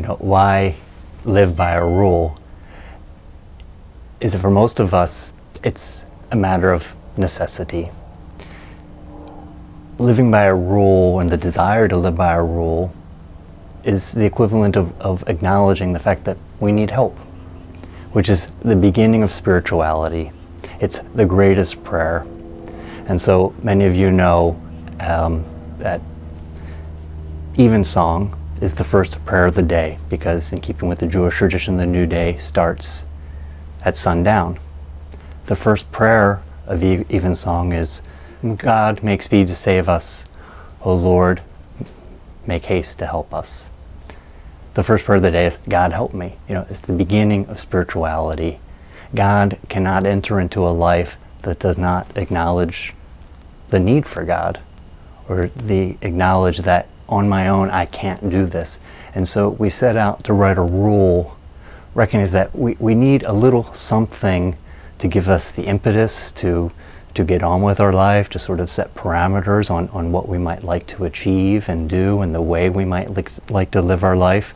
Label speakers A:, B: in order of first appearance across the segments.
A: why live by a rule is that for most of us, it's a matter of necessity. Living by a rule and the desire to live by a rule is the equivalent of acknowledging the fact that we need help, which is the beginning of spirituality. It's the greatest prayer. And so many of you know that Evensong is the first prayer of the day, because in keeping with the Jewish tradition, the new day starts at sundown. The first prayer of Evensong is, God, make speed to save us. O Lord, make haste to help us. The first prayer of the day is, God, help me. It's the beginning of spirituality. God cannot enter into a life that does not acknowledge the need for God, or the acknowledge that on my own I can't do this. And so we set out to write a rule, recognize that we need a little something to give us the impetus to get on with our life, to sort of set parameters on what we might like to achieve and do, and the way we might like to live our life.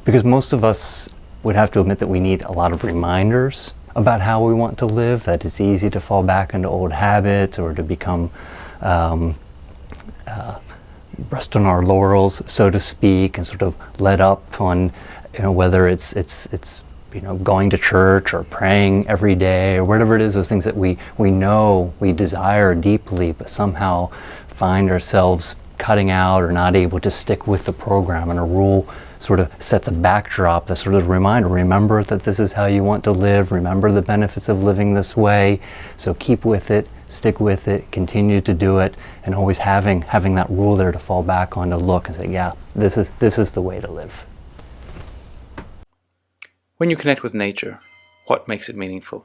A: Because most of us would have to admit that we need a lot of reminders about how we want to live, that it's easy to fall back into old habits or to become rest on our laurels, so to speak, and sort of let up on whether it's going to church or praying every day or whatever it is, those things that we know we desire deeply, but somehow find ourselves cutting out or not able to stick with the program. And a rule sort of sets a backdrop, that sort of reminder, remember that this is how you want to live, remember the benefits of living this way, so keep with it, stick with it, continue to do it, and always having that rule there to fall back on, to look and say, yeah, this is the way to live.
B: When you connect with nature, what makes it meaningful?